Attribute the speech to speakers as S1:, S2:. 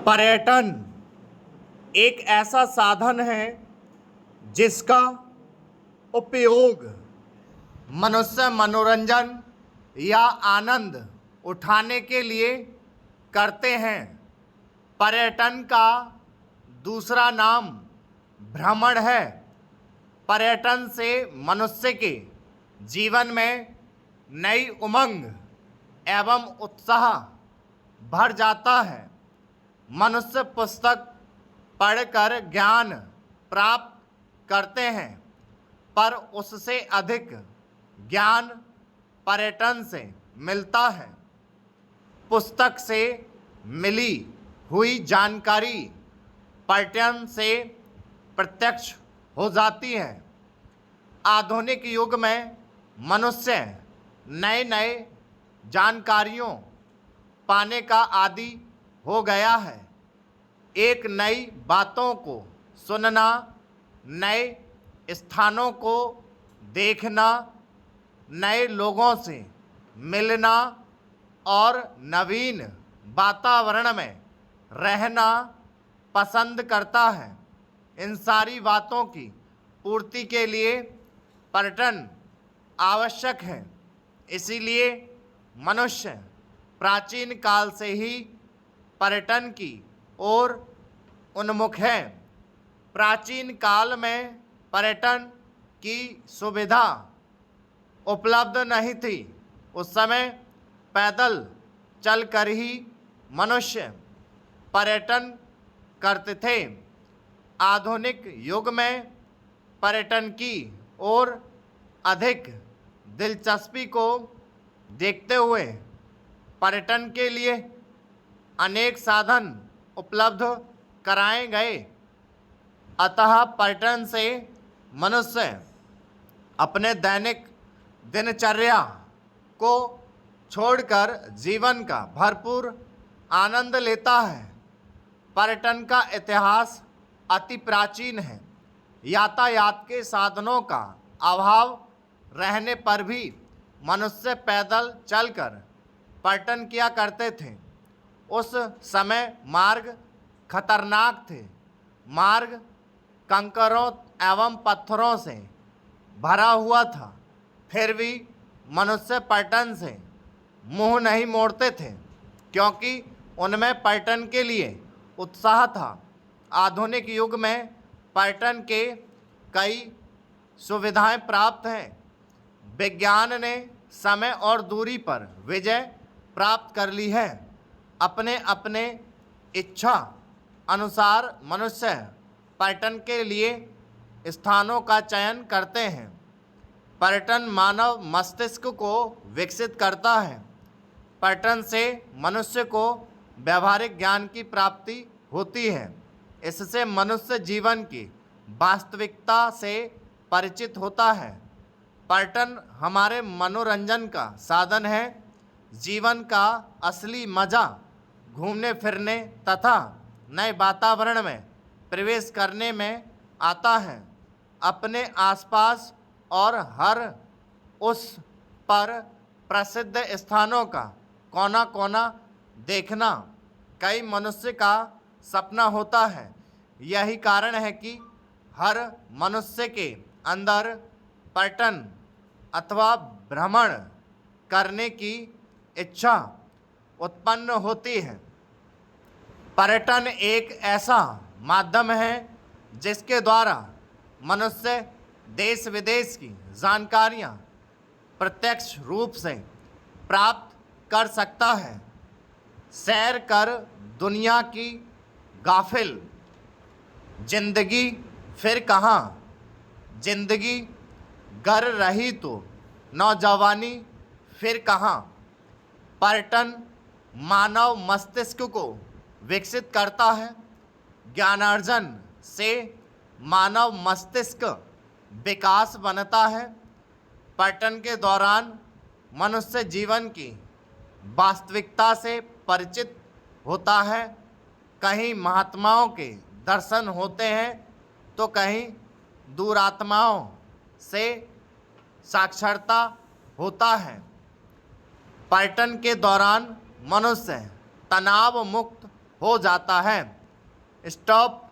S1: पर्यटन एक ऐसा साधन है जिसका उपयोग मनुष्य मनोरंजन या आनंद उठाने के लिए करते हैं। पर्यटन का दूसरा नाम भ्रमण है। पर्यटन से मनुष्य के जीवन में नई उमंग एवं उत्साह भर जाता है। मनुष्य पुस्तक पढ़कर ज्ञान प्राप्त करते हैं, पर उससे अधिक ज्ञान पर्यटन से मिलता है। पुस्तक से मिली हुई जानकारी पर्यटन से प्रत्यक्ष हो जाती है। आधुनिक युग में मनुष्य नए नए जानकारियों पाने का आदी हो गया है। एक नई बातों को सुनना, नए स्थानों को देखना, नए लोगों से मिलना और नवीन वातावरण में रहना पसंद करता है। इन सारी बातों की पूर्ति के लिए पर्यटन आवश्यक है। इसीलिए मनुष्य प्राचीन काल से ही पर्यटन की ओर उन्मुख है। प्राचीन काल में पर्यटन की सुविधा उपलब्ध नहीं थी। उस समय पैदल चलकर ही मनुष्य पर्यटन करते थे। आधुनिक युग में पर्यटन की ओर अधिक दिलचस्पी को देखते हुए पर्यटन के लिए अनेक साधन उपलब्ध कराए गए। अतः पर्यटन से मनुष्य अपने दैनिक दिनचर्या को छोड़कर जीवन का भरपूर आनंद लेता है। पर्यटन का इतिहास अति प्राचीन है। यातायात के साधनों का अभाव रहने पर भी मनुष्य पैदल चलकर पर्यटन किया करते थे। उस समय मार्ग खतरनाक थे। मार्ग कंकरों एवं पत्थरों से भरा हुआ था। फिर भी मनुष्य पर्यटन से मुंह नहीं मोड़ते थे, क्योंकि उनमें पर्यटन के लिए उत्साह था। आधुनिक युग में पर्यटन के कई सुविधाएं प्राप्त हैं। विज्ञान ने समय और दूरी पर विजय प्राप्त कर ली है। अपने अपने इच्छा अनुसार मनुष्य पर्यटन के लिए स्थानों का चयन करते हैं। पर्यटन मानव मस्तिष्क को विकसित करता है। पर्यटन से मनुष्य को व्यावहारिक ज्ञान की प्राप्ति होती है। इससे मनुष्य जीवन की वास्तविकता से परिचित होता है। पर्यटन हमारे मनोरंजन का साधन है। जीवन का असली मज़ा घूमने फिरने तथा नए वातावरण में प्रवेश करने में आता है। अपने आसपास और हर उस पर प्रसिद्ध स्थानों का कोना कोना देखना कई मनुष्य का सपना होता है। यही कारण है कि हर मनुष्य के अंदर पर्यटन अथवा भ्रमण करने की इच्छा उत्पन्न होती है। पर्यटन एक ऐसा माध्यम है जिसके द्वारा मनुष्य देश विदेश की जानकारियाँ प्रत्यक्ष रूप से प्राप्त कर सकता है। सैर कर दुनिया की गाफिल जिंदगी फिर कहाँ, जिंदगी गर रही तो नौजवानी फिर कहाँ। पर्यटन मानव मस्तिष्क को विकसित करता है। ज्ञानार्जन से मानव मस्तिष्क विकास बनता है। पर्यटन के दौरान मनुष्य जीवन की वास्तविकता से परिचित होता है। कहीं महात्माओं के दर्शन होते हैं तो कहीं दूरात्माओं से साक्षरता होता है। पर्यटन के दौरान मनुष्य तनाव मुक्त हो जाता है। स्टॉप